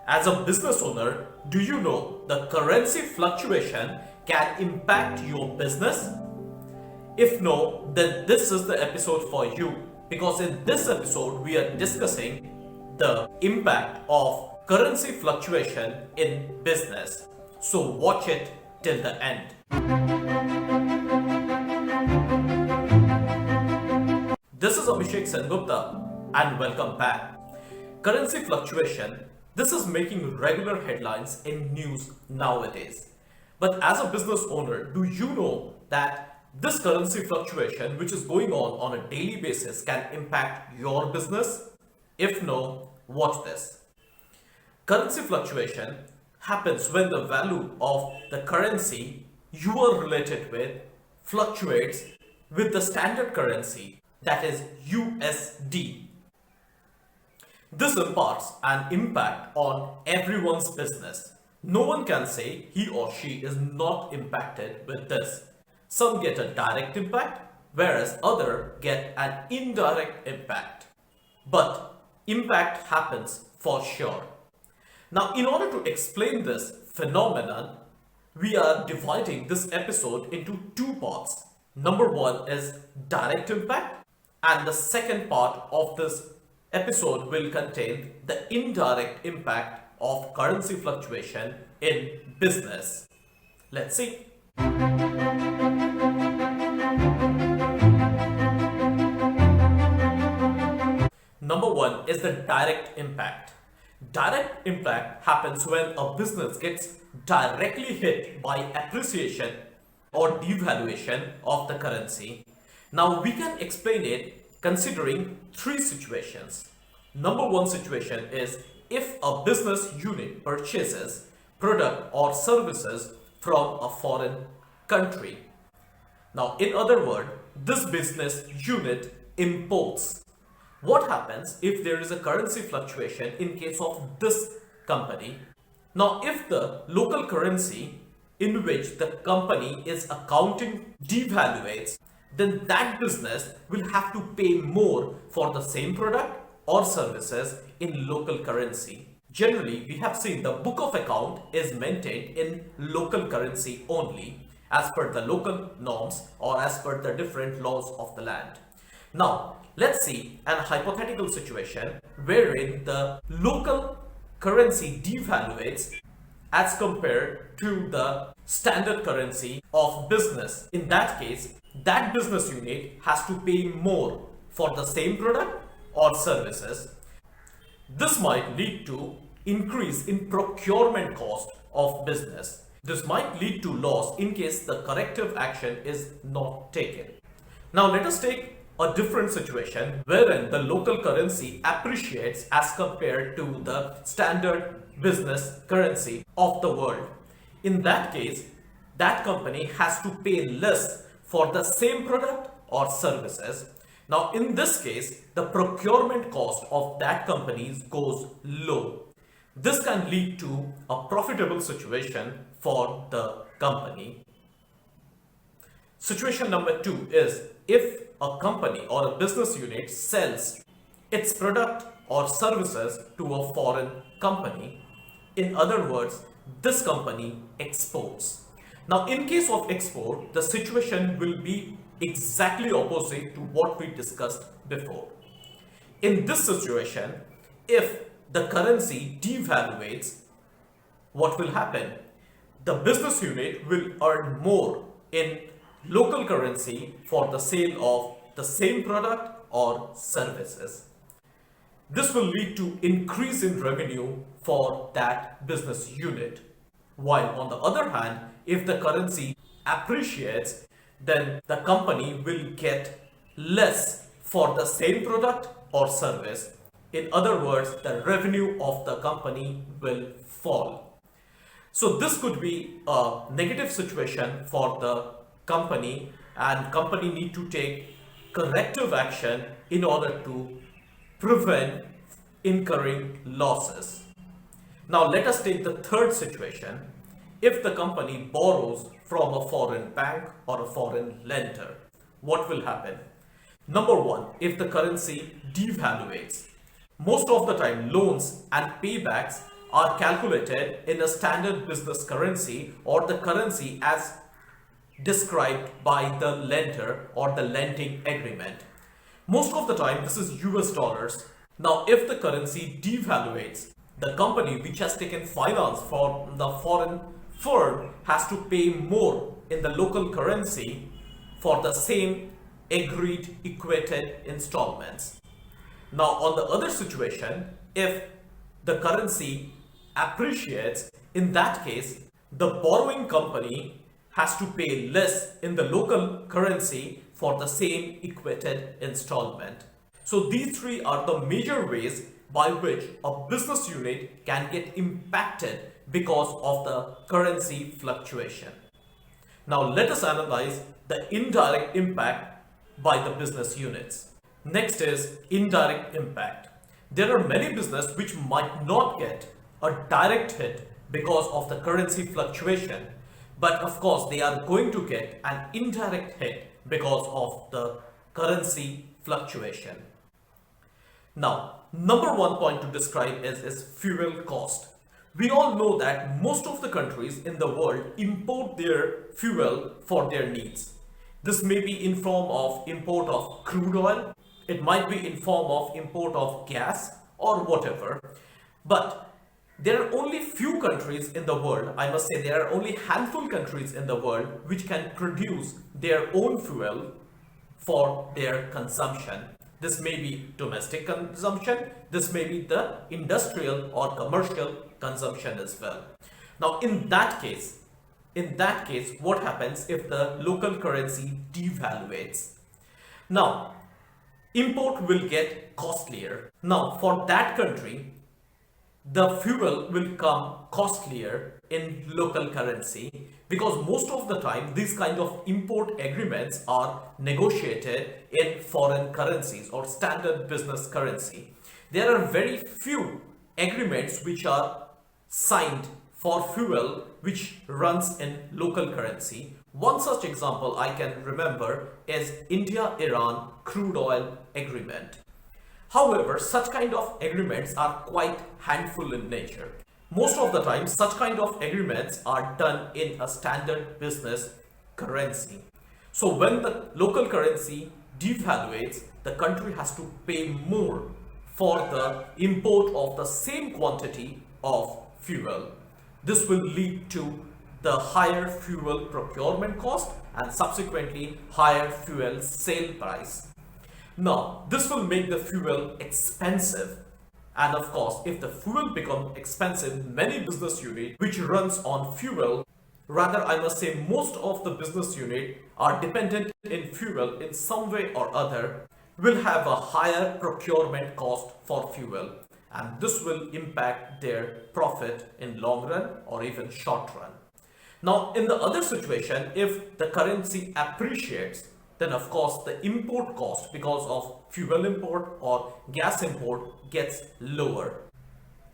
As a business owner, do you know the currency fluctuation can impact your business? If no, then this is the episode for you, because in this episode we are discussing the impact of currency fluctuation in business. So watch it till the end. This is Abhishek Sengupta and welcome back. Currency fluctuation, this is making regular headlines in news nowadays. But as a business owner, do you know that this currency fluctuation which is going on a daily basis can impact your business? If no, watch this. Currency fluctuation happens when the value of the currency you are related with fluctuates with the standard currency, that is USD. This imparts an impact on everyone's business. No one can say he or she is not impacted with this. Some get a direct impact, whereas others get an indirect impact. But impact happens for sure. Now, in order to explain this phenomenon, we are dividing this episode into two parts. Number one is direct impact, and the second part of this episode will contain the indirect impact of currency fluctuation in business. Let's see. Number one is the direct impact. Direct impact happens when a business gets directly hit by appreciation or devaluation of the currency. Now we can explain it considering three situations. Number one situation is if a business unit purchases product or services from a foreign country. Now, in other words, this business unit imports. What happens if there is a currency fluctuation in case of this company? Now, if the local currency in which the company is accounting devaluates, then that business will have to pay more for the same product or services in local currency. Generally, we have seen the book of account is maintained in local currency only as per the local norms or as per the different laws of the land. Now, let's see an hypothetical situation wherein the local currency devaluates as compared to the standard currency of business. In that case, that business unit has to pay more for the same product or services. This might lead to increase in procurement cost of business. This might lead to loss in case the corrective action is not taken. Now let us take a different situation wherein the local currency appreciates as compared to the standard business currency of the world. In that case, that company has to pay less for the same product or services. Now, in this case, the procurement cost of that company goes low. This can lead to a profitable situation for the company. Situation number two is if a company or a business unit sells its product or services to a foreign company. In other words, this company exports. Now, in case of export, the situation will be exactly opposite to what we discussed before. In this situation, if the currency devaluates, what will happen? The business unit will earn more in local currency for the sale of the same product or services. This will lead to increase in revenue for that business unit. While on the other hand, if the currency appreciates, then the company will get less for the same product or service. In other words, the revenue of the company will fall. So this could be a negative situation for the company, and company need to take corrective action in order to prevent incurring losses. Now let us take the third situation. If the company borrows from a foreign bank or a foreign lender, what will happen? Number one, if the currency devaluates, most of the time loans and paybacks are calculated in a standard business currency or the currency as described by the lender or the lending agreement. Most of the time, this is US dollars. Now, if the currency devaluates, the company which has taken finance from the foreign firm has to pay more in the local currency for the same agreed equated installments. Now, on the other situation, if the currency appreciates, in that case, the borrowing company has to pay less in the local currency for the same equated installment. So these three are the major ways by which a business unit can get impacted because of the currency fluctuation. Now let us analyze the indirect impact by the business units. Next is indirect impact. There are many businesses which might not get a direct hit because of the currency fluctuation, but of course they are going to get an indirect hit because of the currency fluctuation. Now, number one point to describe is fuel cost. We all know that most of the countries in the world import their fuel for their needs. This may be in form of import of crude oil, it might be in form of import of gas or whatever. But there are only few countries in the world, I must say there are only handful countries in the world which can produce their own fuel for their consumption. This may be domestic consumption, this may be the industrial or commercial consumption as well. Now in that case, what happens if the local currency devaluates? Now, import will get costlier. Now for that country, the fuel will come costlier in local currency because most of the time these kind of import agreements are negotiated in foreign currencies or standard business currency. There are very few agreements which are signed for fuel which runs in local currency. One such example I can remember is India-Iran crude oil agreement. However, such kind of agreements are quite handful in nature. Most of the time, such kind of agreements are done in a standard business currency. So when the local currency devaluates, the country has to pay more for the import of the same quantity of fuel. This will lead to the higher fuel procurement cost and subsequently higher fuel sale price. Now, this will make the fuel expensive. And of course, if the fuel becomes expensive, many business units which runs on fuel, rather I must say most of the business units are dependent in fuel in some way or other, will have a higher procurement cost for fuel. And this will impact their profit in long run or even short run. Now, in the other situation, if the currency appreciates, then of course the import cost because of fuel import or gas import gets lower.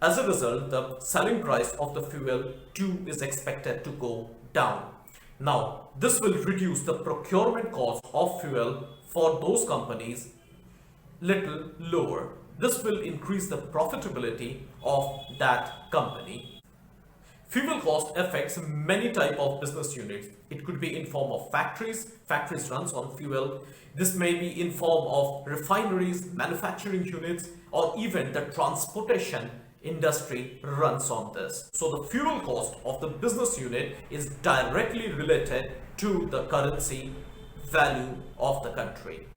As a result, the selling price of the fuel too is expected to go down. Now, this will reduce the procurement cost of fuel for those companies little lower. This will increase the profitability of that company. Fuel cost affects many type of business units. It could be in form of factories runs on fuel. This may be in form of refineries, manufacturing units, or even the transportation industry runs on this. So the fuel cost of the business unit is directly related to the currency value of the country.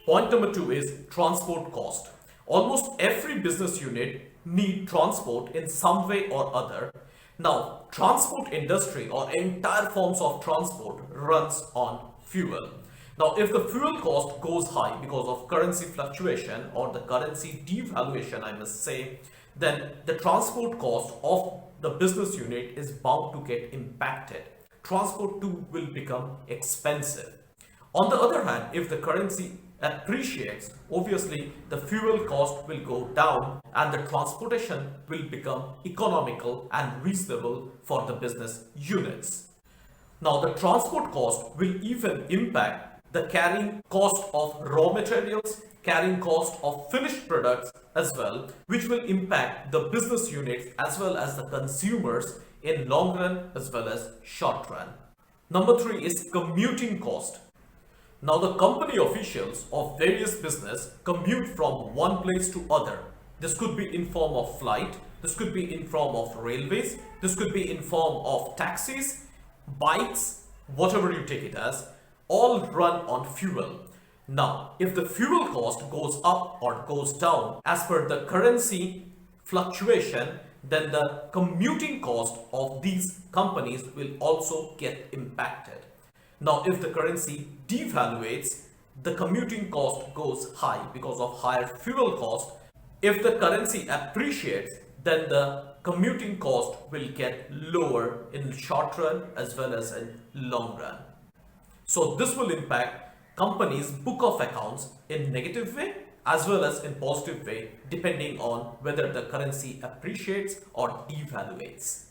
Point number 2 is transport cost. Almost every business unit need transport in some way or other. Now, transport industry or entire forms of transport runs on fuel. Now, if the fuel cost goes high because of currency fluctuation or the currency devaluation, I must say, then the transport cost of the business unit is bound to get impacted. Transport too will become expensive. On the other hand, if the currency appreciates, obviously the fuel cost will go down and the transportation will become economical and reasonable for the business units. Now the transport cost will even impact the carrying cost of raw materials, carrying cost of finished products as well, which will impact the business units as well as the consumers in long run as well as short run. Number three is commuting cost. Now the company officials of various business commute from one place to other. This could be in form of flight, this could be in form of railways, this could be in form of taxis, bikes, whatever you take it as, all run on fuel. Now, if the fuel cost goes up or goes down as per the currency fluctuation, then the commuting cost of these companies will also get impacted. Now, if the currency devaluates, the commuting cost goes high because of higher fuel cost. If the currency appreciates, then the commuting cost will get lower in short run as well as in long run. So this will impact companies' book of accounts in negative way as well as in positive way, depending on whether the currency appreciates or devaluates.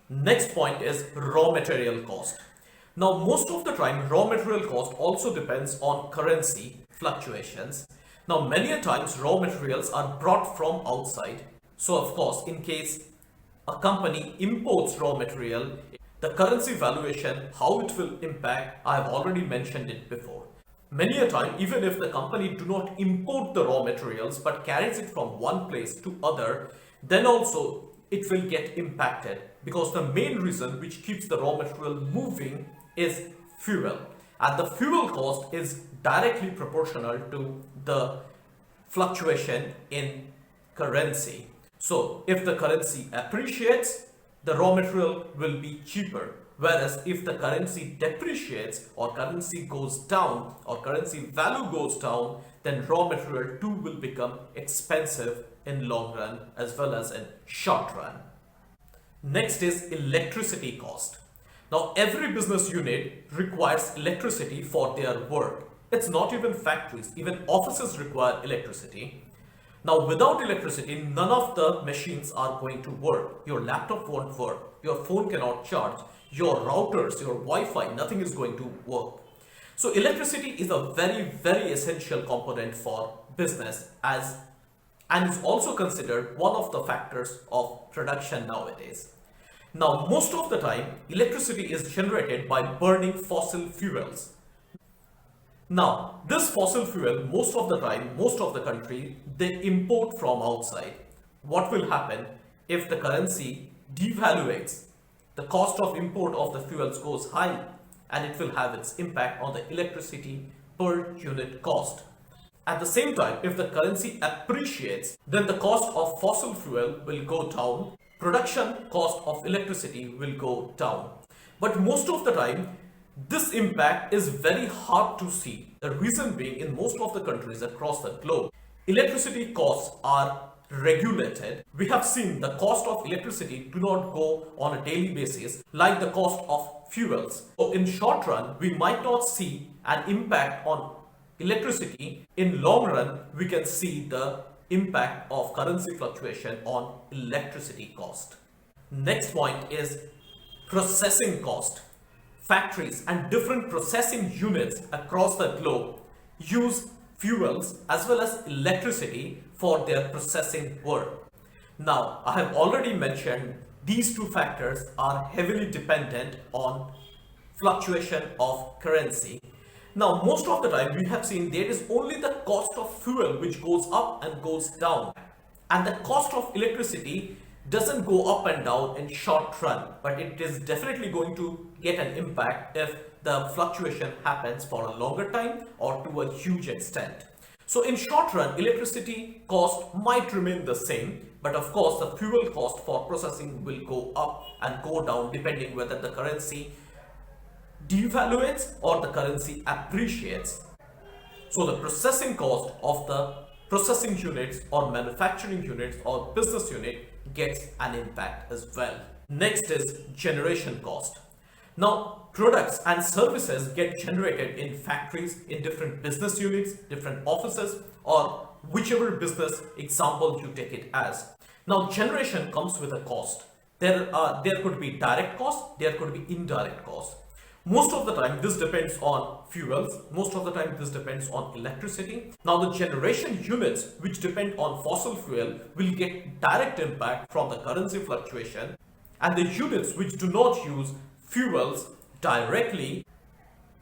Next point is raw material cost. Now, most of the time, raw material cost also depends on currency fluctuations. Now, many a times raw materials are brought from outside. So, of course, in case a company imports raw material, the currency valuation, how it will impact, I have already mentioned it before. Many a time, even if the company do not import the raw materials but carries it from one place to other, then also it will get impacted because the main reason which keeps the raw material moving is fuel, and the fuel cost is directly proportional to the fluctuation in currency. So if the currency appreciates, the raw material will be cheaper, whereas if the currency depreciates or currency goes down or currency value goes down, then raw material too will become expensive in long run as well as in short run. Next is electricity cost. Now, every business unit requires electricity for their work. It's not even factories, even offices require electricity. Now, without electricity, none of the machines are going to work. Your laptop won't work, your phone cannot charge, your routers, your Wi-Fi, nothing is going to work. So, electricity is a very, very essential component for business and is also considered one of the factors of production nowadays. Now, most of the time, electricity is generated by burning fossil fuels. Now, this fossil fuel, most of the time, most of the country, they import from outside. What will happen if the currency devaluates? The cost of import of the fuels goes high and it will have its impact on the electricity per unit cost. At the same time, if the currency appreciates, then the cost of fossil fuel will go down. Production cost of electricity will go down. But most of the time, this impact is very hard to see. The reason being, in most of the countries across the globe, electricity costs are regulated. We have seen the cost of electricity do not go on a daily basis like the cost of fuels. So in short run, we might not see an impact on electricity. In long run, we can see the impact of currency fluctuation on electricity cost. Next point is processing cost. Factories and different processing units across the globe use fuels as well as electricity for their processing work. Now, I have already mentioned these two factors are heavily dependent on fluctuation of currency. Now, most of the time we have seen there is only the cost of fuel which goes up and goes down, and the cost of electricity doesn't go up and down in short run, but it is definitely going to get an impact if the fluctuation happens for a longer time or to a huge extent. So in short run, electricity cost might remain the same, but of course the fuel cost for processing will go up and go down depending whether the currency devaluates or the currency appreciates. So the processing cost of the processing units or manufacturing units or business unit gets an impact as well. Next is generation cost. Now, products and services get generated in factories, in different business units, different offices, or whichever business example you take it as. Now, generation comes with a cost. There could be direct cost, there could be indirect cost. Most of the time, this depends on fuels. Most of the time, this depends on electricity. Now, the generation units which depend on fossil fuel will get direct impact from the currency fluctuation, and the units which do not use fuels directly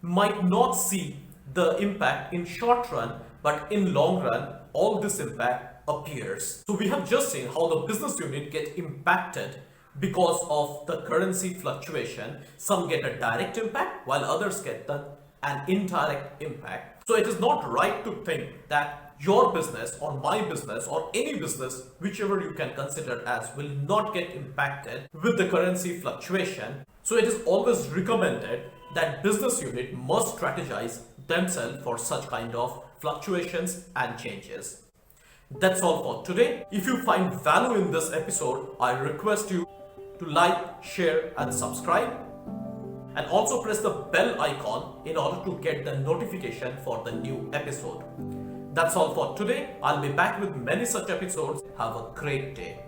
might not see the impact in short run, but in long run, all this impact appears. So we have just seen how the business unit get impacted because of the currency fluctuation. Some get a direct impact while others get an indirect impact. So it is not right to think that your business or my business or any business, whichever you can consider as, will not get impacted with the currency fluctuation. So it is always recommended that business unit must strategize themselves for such kind of fluctuations and changes. That's all for today. If you find value in this episode, I request you to like, share and subscribe, and also press the bell icon in order to get the notification for the new episode. That's all for today. I'll be back with many such episodes. Have a great day.